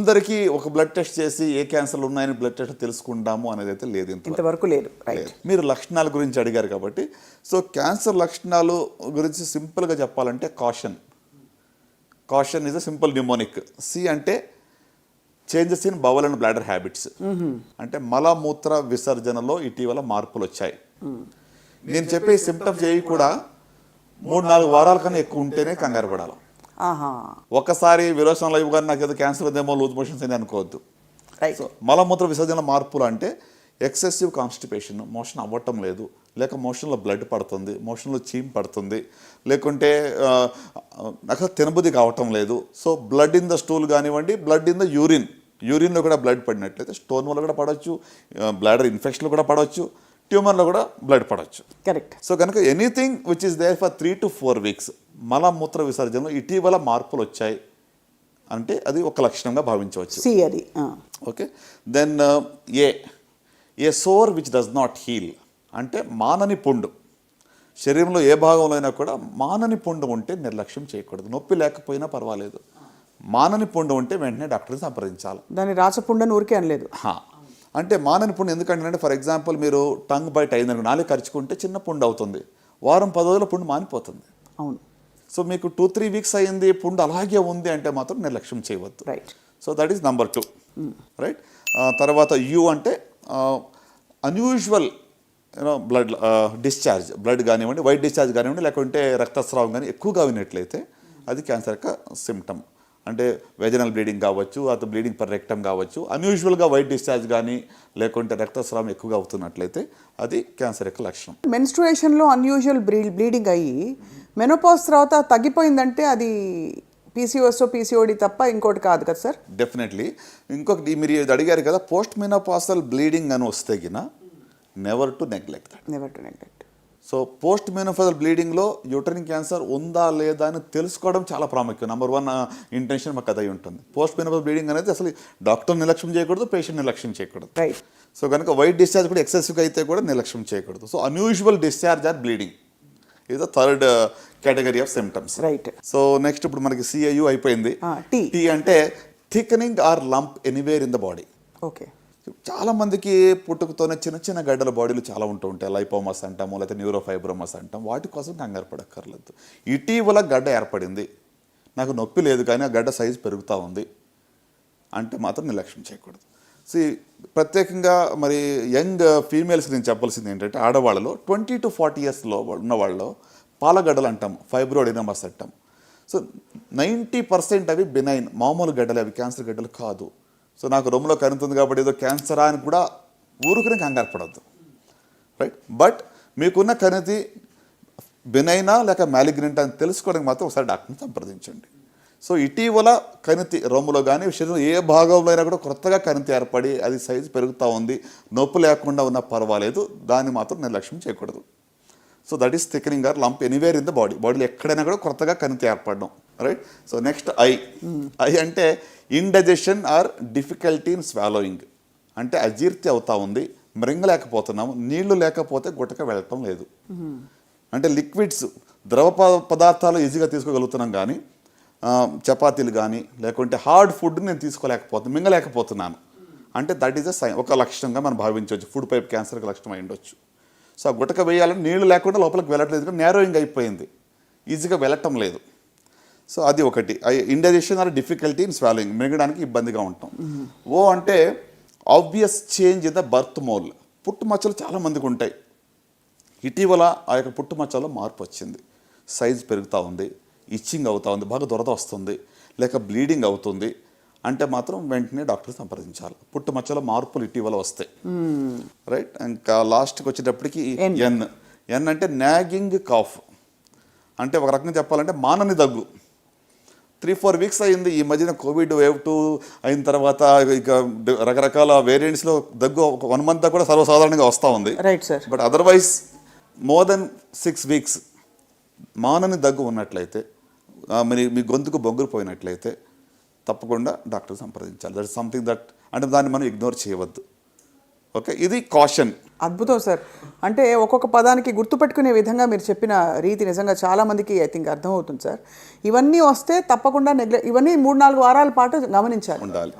అందరికీ ఒక blood test చేసి ఏ క్యాన్సర్లు ఉన్నాయని బ్లడ్ టెస్ట్ తెలుసుకుంటాము అనేది అయితే లేదు, ఇంతవరకు లేదు. రైట్. మీరు లక్షణాల గురించి అడిగారు కాబట్టి, సో క్యాన్సర్ లక్షణాలు గురించి సింపుల్గా చెప్పాలంటే caution is a simple mnemonic. C అంటే changes in bowel and bladder habits, అంటే మలమూత్ర విసర్జనలో ఇటీవల మార్పులు వచ్చాయి. నేను చెప్పే సిమ్టమ్స్ ఏవి కూడా 3-4 వారాల కన్నా ఎక్కువ ఉంటేనే కంగారు పడాలి. ఒకసారి విరోచనలు ఇవ్వగానే నాకు ఏదో క్యాన్సర్ ఉందేమో, లూజ్ మోషన్స్ అని అనుకోవద్దు. సో మలమూత్ర విసర్జన మార్పులు అంటే ఎక్సెసివ్ కాన్స్టిపేషన్, మోషన్ అవ్వటం లేదు, లేక మోషన్లో బ్లడ్ పడుతుంది, మోషన్లో చీమ్ పడుతుంది, లేకుంటే నాకు తినబుద్ధి కావటం లేదు. So blood in the stool కానివ్వండి, బ్లడ్ ఇన్ ద యూరిన్లో కూడా బ్లడ్ పడినట్లయితే స్టోన్ వల్ల కూడా పడవచ్చు, బ్లాడర్ ఇన్ఫెక్షన్లో కూడా పడవచ్చు, ట్యూమర్లో కూడా బ్లడ్ పడవచ్చు. కరెక్ట్. సో కనుక anything which is there for 3 to 4 weeks మలమూత్ర విసర్జనలో ఇటీవల మార్పులు వచ్చాయి అంటే అది ఒక లక్షణంగా భావించవచ్చు. Okay. Then a sore which does not heal, అంటే మానని పుండు. శరీరంలో ఏ భాగంలో అయినా కూడా మానని పుండు ఉంటే నిర్లక్ష్యం చేయకూడదు. నొప్పి లేకపోయినా పర్వాలేదు, మానని పుండు ఉంటే వెంటనే డాక్టర్ని సంప్రదించాలి. దాన్ని రాచపుండని ఊరికే అనలేదు. అంటే మానని పుండు ఎందుకంటే, ఫర్ ఎగ్జాంపుల్ మీరు టంగ్ బైట్ అయిందని నాలుగు ఖర్చుకుంటే చిన్న పుండు అవుతుంది, వారం 10 రోజుల పుండు మానిపోతుంది. అవును. సో మీకు 2-3 weeks అయింది, పుండు అలాగే ఉంది అంటే మాత్రం నిర్లక్ష్యం చేయవద్దు. Right. So that is number 2. Right. తర్వాత యూ అంటే అన్యూజువల్ బ్లడ్ డిశ్చార్జ్, బ్లడ్ కానివ్వండి, వైట్ డిశ్చార్జ్ కానివ్వండి, లేకుంటే రక్తస్రావం కానీ ఎక్కువగా విన్నట్లయితే అది క్యాన్సర్ యొక్క సిమ్టమ్. అంటే వెజనల్ బ్లీడింగ్ కావచ్చు, ಅಥವಾ బ్లీడింగ్ పర్ రెక్టమ్ కావచ్చు. అన్యూజువల్గా వైట్ డిశ్చార్జ్ కానీ లేకుంటే రక్తస్రావం ఎక్కువగా అవుతున్నట్లయితే అది క్యాన్సర్ యొక్క లక్షణం. మెన్స్ట్రుయేషన్లో అన్యూజువల్ బ్లీడింగ్ అయ్యి మెనోపాజ్ తర్వాత తగ్గిపోయిందంటే అది పీసీఓడి తప్ప ఇంకోటి కాదు కదా సార్? డెఫినెట్లీ. ఇంకొకటి మీరు అడిగారు కదా, పోస్ట్ మెనోపాజల్ బ్లీడింగ్ అని వస్తే గిన never to neglect. So post menopausal బ్లీడింగ్లో యూటరిన్ క్యాన్సర్ ఉందా లేదా అని తెలుసుకోవడం చాలా ప్రాముఖ్యం. నెంబర్ 1 ఇంటెన్షన్ మాకు అదై ఉంటుంది. పోస్ట్ మెనోపాజల్ బ్లీడింగ్ అనేది అసలు డాక్టర్ నిర్లక్ష్యం చేయకూడదు, పేషెంట్ నిర్లక్ష్యం చేయకూడదు. సో కనుక వైట్ డిశ్చార్జ్ కూడా ఎక్సెసివ్గా అయితే కూడా నిర్లక్ష్యం చేయకూడదు. So unusual discharge are bleeding is the third category of symptoms. Right. So next ఇప్పుడు మనకి CIU అయిపోయింది. T అంటే thickening or lump anywhere in the body. Okay. చాలా మందికి పుట్టుకతోనే చిన్న చిన్న గడ్డల బాడీలు చాలా ఉంటూ ఉంటాయి. లైపోమస్ అంటాము, లేకపోతే న్యూరోఫైబ్రోమస్ అంటాం. వాటి కోసం కంగారు పడక్కర్లేదు. ఇటీవల గడ్డ ఏర్పడింది, నాకు నొప్పి లేదు కానీ ఆ గడ్డ సైజు పెరుగుతూ ఉంది అంటే మాత్రం నిర్లక్ష్యం చేయకూడదు. ప్రత్యేకంగా మరి యంగ్ ఫీమేల్స్ నేను చెప్పాల్సింది ఏంటంటే, ఆడవాళ్ళలో 20 to 40 years ఉన్న వాళ్ళలో పాలగడ్డలు అంటాం, ఫైబ్రోడినమస్ అంటాం. సో 90% అవి బినైన్, మామూలు గడ్డలు, అవి క్యాన్సర్ గడ్డలు కాదు. సో నాకు రొమ్ములో కనుతుంది కాబట్టి ఏదో క్యాన్సరా అని కూడా ఊరుకునే కంగారు పడద్దు. రైట్. బట్ మీకున్న కణితి బినైనా లేక మ్యాలిగ్నెంట్ అని తెలుసుకోవడానికి మాత్రం ఒకసారి డాక్టర్ని సంప్రదించండి. సో ఇటీవల కణితి రొమ్ములో కానీ శరీరం ఏ భాగంలో అయినా కూడా కొత్తగా కణితి ఏర్పడి అది సైజు పెరుగుతూ ఉంది, నొప్పి లేకుండా ఉన్నా పర్వాలేదు, దాన్ని మాత్రం నిర్లక్ష్యం చేయకూడదు. So that is thickening or lump anywhere in the బాడీలో ఎక్కడైనా కూడా కొత్తగా కణితి ఏర్పడడం. రైట్. సో నెక్స్ట్ ఐ అంటే indigestion or difficulty in swallowing, అంటే అజీర్తి అవుతా ఉంది, మృంగలేకపోతున్నాము, నీళ్లు లేకపోతే గుట్టక వెళ్ళటం లేదు. అంటే లిక్విడ్స్, ద్రవ పదార్థాలు ఈజీగా తీసుకోగలుగుతున్నాం కానీ చపాతీలు కానీ లేకుంటే హార్డ్ ఫుడ్ నేను తీసుకోలేకపోతున్నాను, మింగలేకపోతున్నాను అంటే దట్ ఈస్ అ సైన్, ఒక లక్షణంగా మనం భావించవచ్చు. ఫుడ్ పైప్ క్యాన్సర్కి లక్షణం అయి ఉండొచ్చు. సో ఆ గుట్టక వేయాలని నీళ్లు లేకుండా లోపలికి వెళ్ళట్లేదు, నేరోయింగ్ అయిపోయింది, ఈజీగా వెళ్ళటం లేదు. సో అది ఒకటి. Indigestion or difficulty in swallowing, మింగడానికి ఇబ్బందిగా ఉంటాం. ఓ అంటే obvious change in the birth mole, పుట్టు మచ్చలు చాలా మందికి ఉంటాయి. ఇటీవల ఆ యొక్క పుట్టు మచ్చలో మార్పు వచ్చింది, సైజ్ పెరుగుతూ ఉంది, ఇచ్చింగ్ అవుతూ ఉంది, బాగా దురద వస్తుంది, లేక బ్లీడింగ్ అవుతుంది అంటే మాత్రం వెంటనే డాక్టర్ సంప్రదించాలి. పుట్టు మచ్చలో మార్పులు ఇటీవల వస్తాయి. రైట్. ఇంకా లాస్ట్కి వచ్చేటప్పటికి ఎన్ అంటే నాగింగ్ కాఫ్, అంటే ఒక రకంగా చెప్పాలంటే మానని దగ్గు. 3-4 weeks అయింది. ఈ మధ్యన కోవిడ్ వేవ్ 2 అయిన తర్వాత ఇక రకరకాల వేరియంట్స్లో దగ్గు 1 month కూడా సర్వసాధారణంగా వస్తూ ఉంది. But otherwise more than 6 weeks మానని దగ్గు ఉన్నట్లయితే, మరి మీ గొంతుకు బొగ్గురు పోయినట్లయితే తప్పకుండా డాక్టర్ సంప్రదించాలి. దట్ ఇస్ సంథింగ్ దట్, అంటే దాన్ని మనం ఇగ్నోర్ చేయవద్దు. ఓకే, ఇది కాషన్. అద్భుతం సార్. అంటే ఒక్కొక్క పదానికి గుర్తుపెట్టుకునే విధంగా మీరు చెప్పిన రీతి నిజంగా చాలామందికి ఐ థింక్ అర్థమవుతుంది సార్. ఇవన్నీ వస్తే తప్పకుండా ఇవన్నీ 3-4 వారాల పాటు గమనించాలి, ఉండాలి.